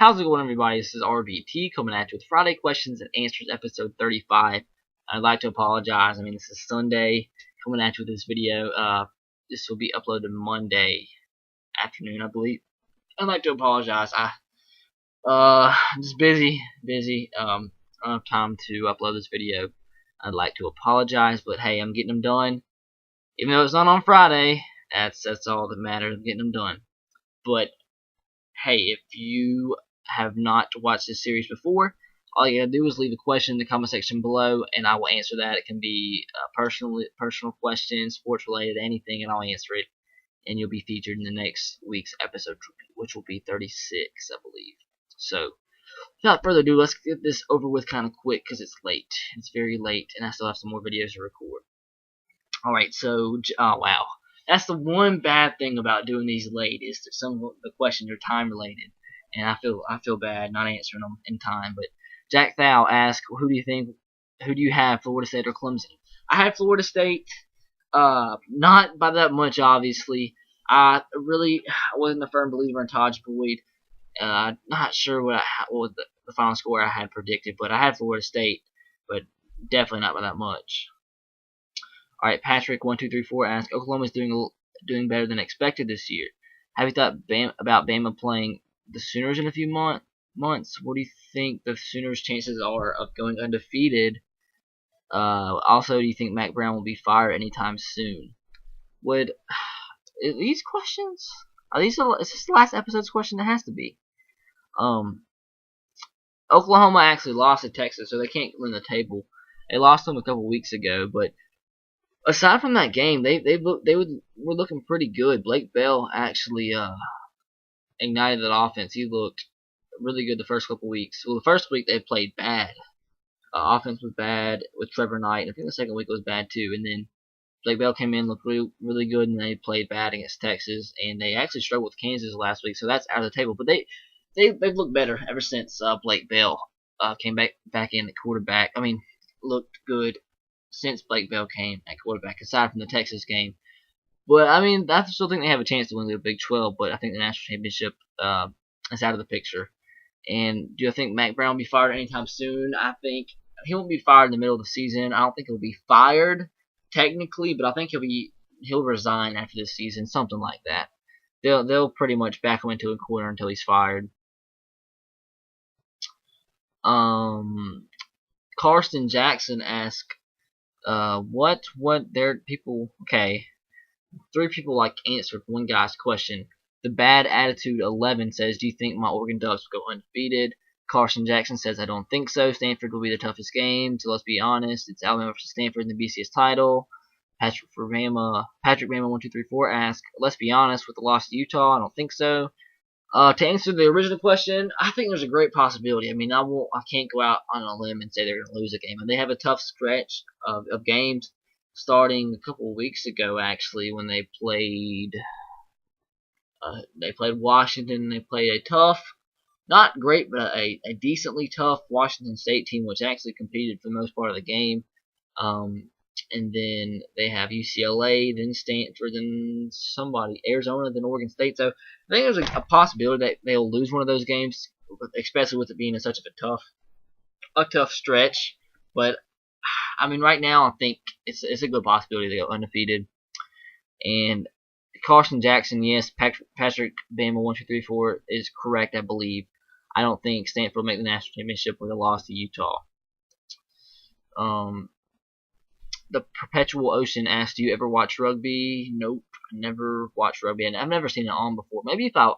How's it going, everybody? This is RBT coming at you with Friday Questions and Answers, episode 35. I'd like to apologize. This is Sunday coming at you with this video. This will be uploaded Monday afternoon, I believe. I'd like to apologize. I'm just busy. I don't have time to upload this video. I'd like to apologize, but hey, I'm getting them done. Even though it's not on Friday, that's all that matters. I'm getting them done. But hey, if you have not watched this series before, all you gotta do is leave a question in the comment section below, and I will answer that. It can be personal questions, sports related, anything, and I'll answer it. And you'll be featured in the next week's episode, which will be 36, I believe. So, without further ado, let's get this over with kind of quick because it's late. It's very late, and I still have some more videos to record. Alright, so, oh wow. That's the one bad thing about doing these late, is that some of the questions are time related, and I feel bad not answering them in time. But Jack Thal asked, who do you have, Florida State or Clemson? I had Florida State, not by that much, obviously. I wasn't a firm believer in Taj Boyd. Not sure what the final score I had predicted, but I had Florida State, but definitely not by that much. Alright, Patrick1234 asks, Oklahoma's doing better than expected this year. Have you thought about Bama playing the Sooners in a few months? What do you think the Sooners' chances are of going undefeated? Also, do you think Mac Brown will be fired anytime soon? These questions? Is this the last episode's question? It has to be. Oklahoma actually lost to Texas, so they can't win the table. They lost them a couple weeks ago, but aside from that game, they were looking pretty good. Blake Bell actually ignited that offense. He looked really good the first couple weeks. Well, the first week they played bad. Offense was bad with Trevor Knight. I think the second week was bad too. And then Blake Bell came in, looked really good, and they played bad against Texas. And they actually struggled with Kansas last week, so that's out of the table. But they've looked better ever since Blake Bell came back in at quarterback. Looked good since Blake Bell came at quarterback, aside from the Texas game. But, I still think they have a chance to win the Big 12, but I think the national championship is out of the picture. And do I think Mac Brown will be fired anytime soon? I think he won't be fired in the middle of the season. I don't think he'll be fired, technically, but I think he'll resign after this season, something like that. They'll pretty much back him into a corner until he's fired. Karsten Jackson asked, what their people, okay, 3 people answered one guy's question. The Bad Attitude 11 says, do you think my Oregon Ducks will go undefeated? Carson Jackson says, I don't think so. Stanford will be the toughest game. So let's be honest, it's Alabama versus Stanford in the BCS title. Patrick Bama 1234 asks, let's be honest, with the loss to Utah, I don't think so. To answer the original question, I think there's a great possibility. I can't go out on a limb and say they're going to lose a game. And they have a tough stretch of games starting a couple of weeks ago, actually, when they played Washington. They played a tough, not great, but a decently tough Washington State team, which actually competed for the most part of the game. And then they have UCLA, then Stanford, then Arizona, then Oregon State. So I think there's a possibility that they'll lose one of those games, especially with it being such a tough stretch. But right now I think it's a good possibility they go undefeated. And Carson Jackson, yes, Patrick Bama 1234 is correct, I believe. I don't think Stanford will make the national championship with a loss to Utah. The Perpetual Ocean asked, do you ever watch rugby? Nope, never watched rugby, and I've never seen it on before. Maybe if I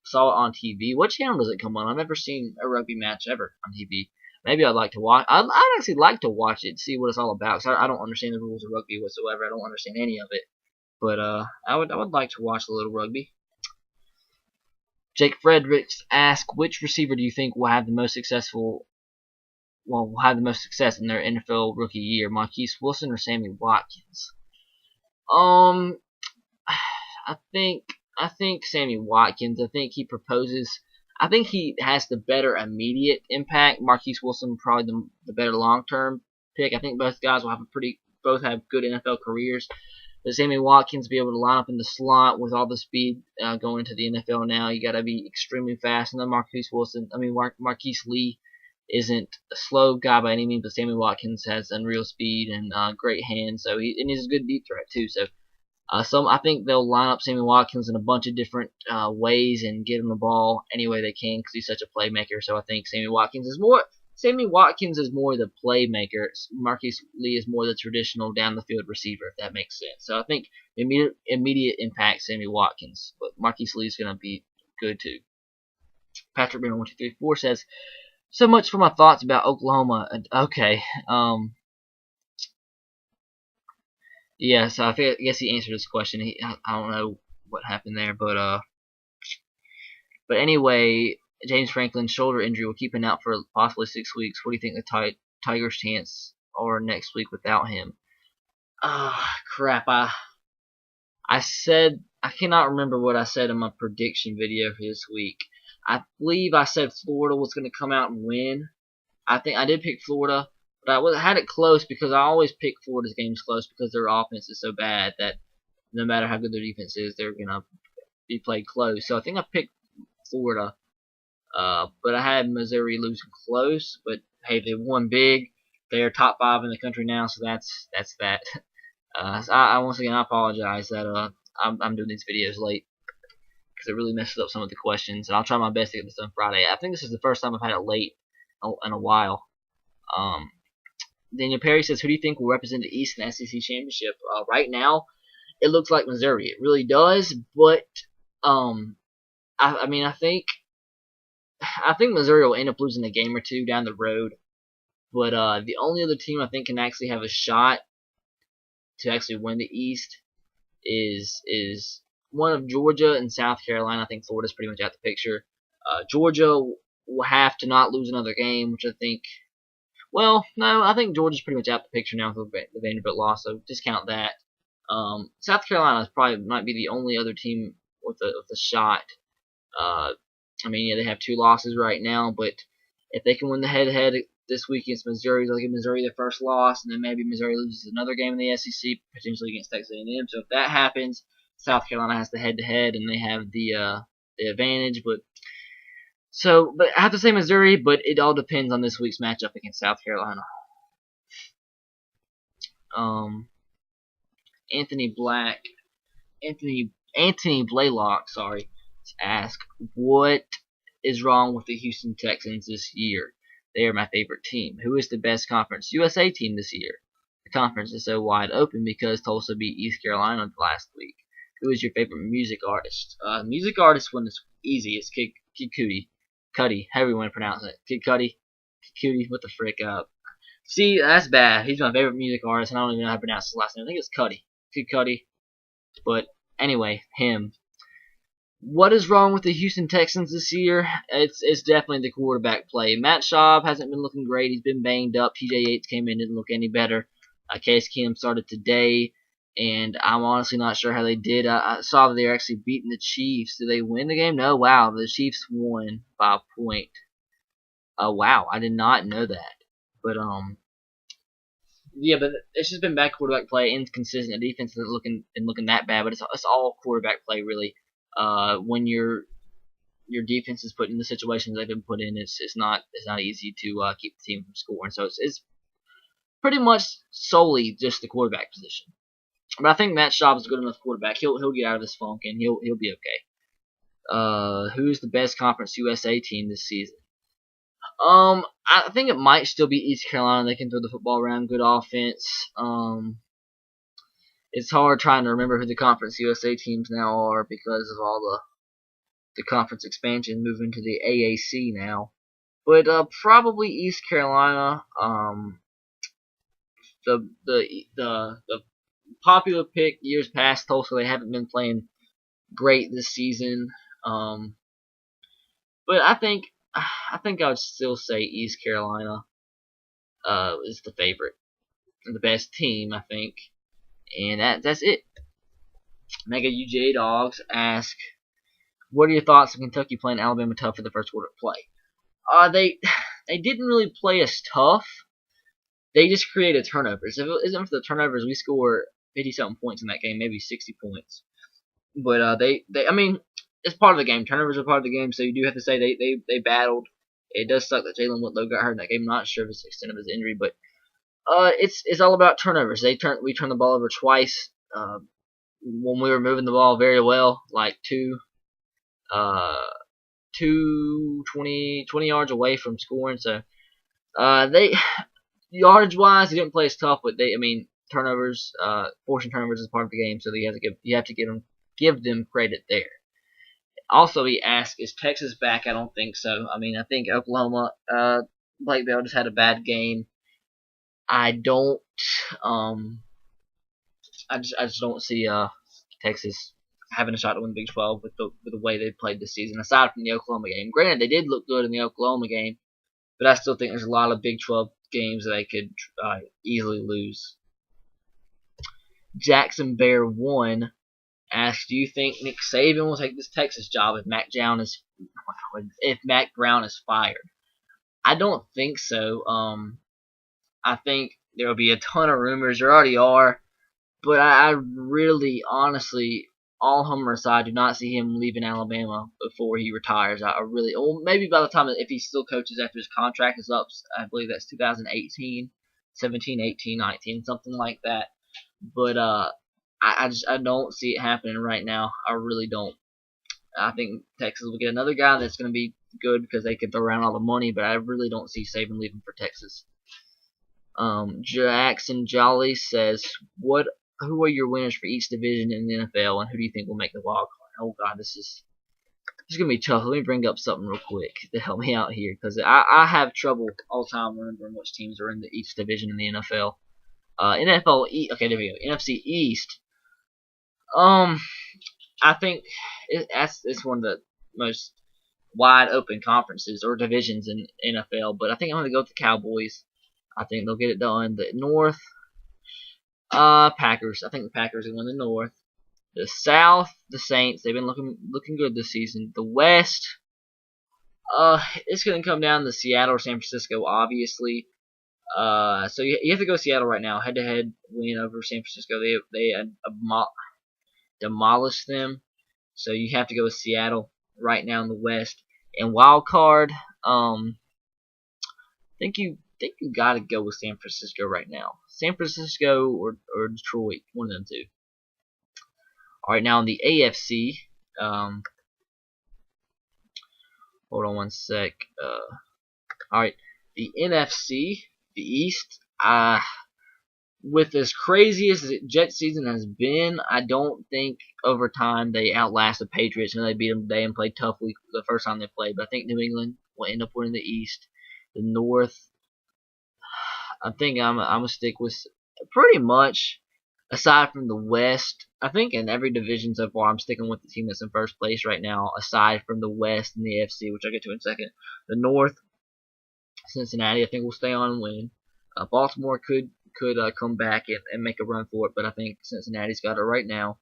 saw it on TV. What channel does it come on? I've never seen a rugby match ever on TV. Maybe I'd like to watch. I'd actually like to watch it, see what it's all about. Cause I don't understand the rules of rugby whatsoever. I don't understand any of it. But I would like to watch a little rugby. Jake Fredericks asked, which receiver do you think will have the most success in their NFL rookie year, Marquise Wilson or Sammy Watkins? I think Sammy Watkins. I think he has the better immediate impact. Marquise Wilson probably the better long-term pick. I think both guys will both have good NFL careers. But Sammy Watkins be able to line up in the slot with all the speed going into the NFL now. You got to be extremely fast. And then Marquise Lee isn't a slow guy by any means, but Sammy Watkins has unreal speed and great hands. So he's a good deep threat too. So I think they'll line up Sammy Watkins in a bunch of different ways and get him the ball any way they can because he's such a playmaker. So I think Sammy Watkins is more the playmaker. Marquise Lee is more the traditional down the field receiver, if that makes sense. So I think immediate impact Sammy Watkins, but Marquise Lee is going to be good too. Patrick Brenner 1234 says, "So much for my thoughts about Oklahoma." Okay. Yeah, so I guess he answered his question. I don't know what happened there, but anyway, James Franklin's shoulder injury will keep him out for possibly 6 weeks. What do you think the Tigers' chance are next week without him? Crap. I cannot remember what I said in my prediction video for this week. I believe I said Florida was going to come out and win. I think I did pick Florida. But I had it close because I always pick Florida's games close because their offense is so bad that no matter how good their defense is, they're going to be played close. So I think I picked Florida. But I had Missouri losing close. But hey, they won big. They're top 5 in the country now, so that's that. So once again, I apologize that I'm doing these videos late because it really messes up some of the questions. And I'll try my best to get this done Friday. I think this is the first time I've had it late in a while. Daniel Perry says, "Who do you think will represent the East in the SEC championship?" Right now, it looks like Missouri. It really does, but I think Missouri will end up losing a game or two down the road. But the only other team I think can actually have a shot to actually win the East is one of Georgia and South Carolina. I think Florida's pretty much out the picture. Georgia will have to not lose another game, which I think. Well, no, I think Georgia's pretty much out the picture now with the Vanderbilt loss, so discount that. South Carolina might be the only other team with a shot. They have 2 losses right now, but if they can win the head-to-head this week against Missouri, they'll give Missouri their first loss, and then maybe Missouri loses another game in the SEC, potentially against Texas A&M. So if that happens, South Carolina has the head-to-head, and they have the advantage, but I have to say Missouri, but it all depends on this week's matchup against South Carolina. Anthony Blaylock, ask, what is wrong with the Houston Texans this year? They are my favorite team. Who is the best Conference USA team this year? The conference is so wide open because Tulsa beat East Carolina last week. Who is your favorite music artist? Music artist one is easy. It's Kid Cudi, however you want to pronounce it. Kid Cudi, what the frick up. See, that's bad. He's my favorite music artist, and I don't even know how to pronounce his last name. I think it's Kid Cudi. But anyway, him. What is wrong with the Houston Texans this year? It's definitely the quarterback play. Matt Schaub hasn't been looking great. He's been banged up. TJ Yates came in, didn't look any better. Case Keenum started today, and I'm honestly not sure how they did. I saw that they were actually beating the Chiefs. Did they win the game? No, wow. The Chiefs won by a point. Wow, I did not know that. But yeah, but it's just been bad quarterback play, inconsistent. The defense isn't looking that bad, but it's all quarterback play really. When your defense is put in the situations they've been put in, it's not easy to keep the team from scoring. So it's pretty much solely just the quarterback position. But I think Matt Schaub is a good enough quarterback. He'll get out of this funk and he'll be okay. Who's the best Conference USA team this season? I think it might still be East Carolina. They can throw the football around, good offense. It's hard trying to remember who the Conference USA teams now are because of all the conference expansion moving to the AAC now. But probably East Carolina. The popular pick years past, Tulsa, they haven't been playing great this season. But I think I would still say East Carolina is the favorite and the best team, I think. And that's it. Mega UJ Dogs ask, what are your thoughts on Kentucky playing Alabama tough for the first quarter of play? They didn't really play us tough. They just created turnovers. If it isn't for the turnovers, we score 50 something points in that game, maybe 60 points. But I mean, it's part of the game. Turnovers are part of the game, so you do have to say they battled. It does suck that Jalen Whitlow got hurt in that game. I'm not sure of the extent of his injury, but it's all about turnovers. We turned the ball over twice. When we were moving the ball very well, like 20 yards away from scoring. So they yardage wise, they didn't play as tough, but turnovers, forcing turnovers is part of the game, so you have to give them credit there. Also, he asked, is Texas back? I don't think so. I mean, I think Oklahoma, Blake Bell just had a bad game. I don't, I just don't see Texas having a shot to win the Big 12 with the way they played this season. Aside from the Oklahoma game, granted they did look good in the Oklahoma game, but I still think there's a lot of Big 12 games that they could easily lose. Jackson Bear 1 asks, do you think Nick Saban will take this Texas job if Mac Brown is fired? I don't think so. I think there will be a ton of rumors. There already are. But I really, honestly, all humor aside, do not see him leaving Alabama before he retires. I really, well, maybe by the time, if he still coaches after his contract is up, I believe that's 2018, 17, 18, 19, something like that. But I don't see it happening right now. I really don't. I think Texas will get another guy that's going to be good because they could throw around all the money, but I really don't see Saban leaving for Texas. Jackson Jolly says, who are your winners for each division in the NFL, and who do you think will make the wild card? Oh God, this is gonna be tough. Let me bring up something real quick to help me out here, because I have trouble all the time remembering which teams are in each division in the NFL. NFL East. Okay, there we go. NFC East. I think it's one of the most wide open conferences or divisions in NFL, but I think I'm gonna go with the Cowboys. I think they'll get it done. The North, Packers. I think the Packers will win the North. The South, the Saints. They've been looking good this season. The West, it's gonna come down to Seattle or San Francisco, obviously. So you have to go Seattle right now. Head-to-head win over San Francisco. They demolished them. So you have to go with Seattle right now in the West. And wild card, I think you gotta go with San Francisco right now. San Francisco or Detroit, one of them two. All right, now in the AFC, hold on one sec. All right, the NFC, the East. With as crazy as the Jet season has been, I don't think over time they outlast the Patriots. And they beat them today and played toughly the first time they played. But I think New England will end up winning the East. The North, I think I'm gonna stick with pretty much. Aside from the West, I think in every division so far, I'm sticking with the team that's in first place right now. Aside from the West and the AFC, which I'll get to in a second. The North, Cincinnati, I think will stay on and win. Baltimore could come back and make a run for it, but I think Cincinnati's got it right now.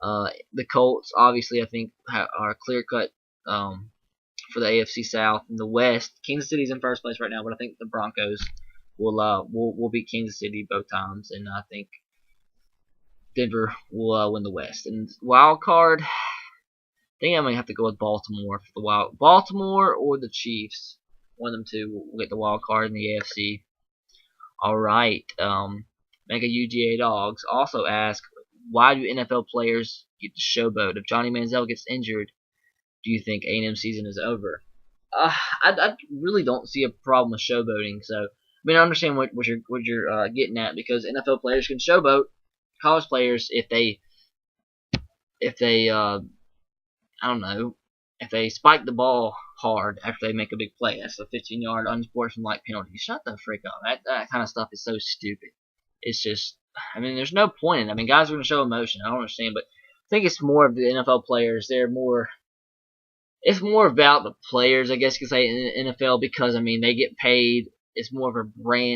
The Colts, obviously, I think are clear cut for the AFC South. In the West, Kansas City's in first place right now, but I think the Broncos will beat Kansas City both times, and I think Denver will win the West. And wild card, I think I'm gonna have to go with Baltimore for the Baltimore or the Chiefs. One of them two will get the wild card in the AFC. All right. Mega UGA Dogs also ask, why do NFL players get to showboat? If Johnny Manziel gets injured, do you think A&M season is over? I really don't see a problem with showboating. So, I mean, I understand what you're getting at, because NFL players can showboat. College players, if they I don't know, if they spike the ball hard after they make a big play, that's a 15-yard unsportsmanlike penalty. Shut the freak up. That kind of stuff is so stupid. It's just, I mean, there's no point in it. I mean, guys are going to show emotion. I don't understand, but I think it's more of the NFL players. It's more about the players, I guess you could say, in the NFL, because, I mean, they get paid. It's more of a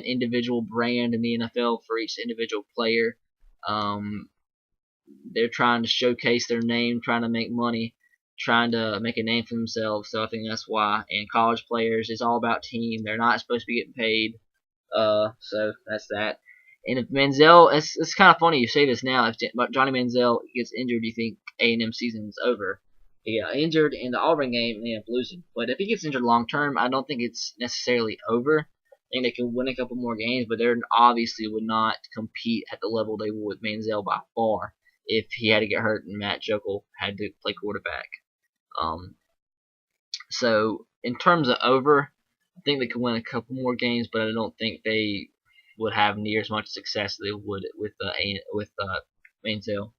individual brand in the NFL for each individual player. They're trying to showcase their name, trying to make money, trying to make a name for themselves. So I think that's why. And college players, it's all about team. They're not supposed to be getting paid. So that's that. And if Manziel, it's kind of funny you say this now. If Johnny Manziel gets injured, do you think A&M season's over? He got injured in the Auburn game and they end up losing. But if he gets injured long term, I don't think it's necessarily over. I think they can win a couple more games, but they obviously would not compete at the level they would with Manziel by far if he had to get hurt and Matt Jokel had to play quarterback. So in terms of over, I think they could win a couple more games, but I don't think they would have near as much success as they would with Manziel.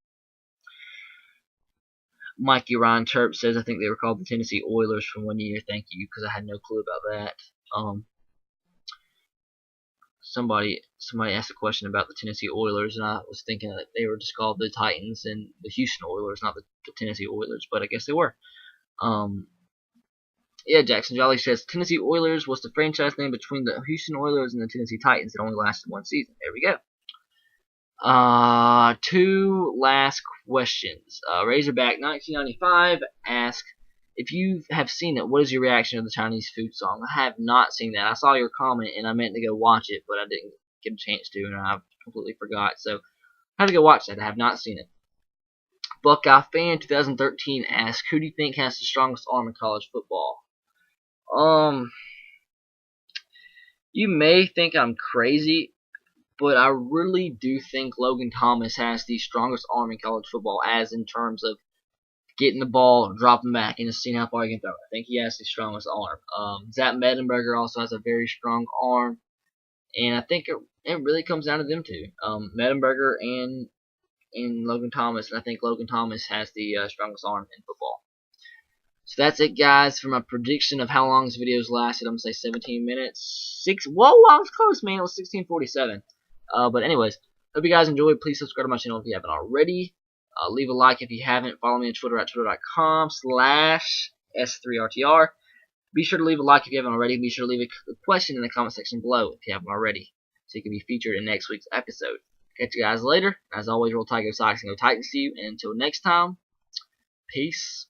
Mikey Ryan Terp says I think they were called the Tennessee Oilers for 1 year. Thank you, because I had no clue about that. Somebody asked a question about the Tennessee Oilers, and I was thinking that they were just called the Titans and the Houston Oilers, not the Tennessee Oilers, but I guess they were. Yeah, Jackson Jolly says Tennessee Oilers was the franchise name between the Houston Oilers and the Tennessee Titans. It only lasted 1 season. There we go. 2 last questions. Razorback 1995 asks, if you have seen it, what is your reaction to the Chinese food song? I have not seen that. I saw your comment and I meant to go watch it, but I didn't get a chance to, and I completely forgot. So I have to go watch that. I have not seen it. Buckeye Fan 2013 asks, who do you think has the strongest arm in college football? You may think I'm crazy, but I really do think Logan Thomas has the strongest arm in college football, as in terms of getting the ball, dropping back, and just seeing how far he can throw it. I think he has the strongest arm. Zach Mettenberger also has a very strong arm, and I think it really comes down to them two, Mettenberger and Logan Thomas, and I think Logan Thomas has the strongest arm in football. So that's it, guys, for my prediction of how long this video's lasted. I'm going to say 17 minutes. Whoa, I was close, man. It was 16:47. But anyways, hope you guys enjoyed. Please subscribe to my channel if you haven't already. Leave a like if you haven't. Follow me on Twitter at twitter.com/S3RTR. Be sure to leave a like if you haven't already. Be sure to leave a question in the comment section below if you haven't already, so you can be featured in next week's episode. Catch you guys later. As always, roll Tide, go Sox, and go Titans to you. And until next time, peace.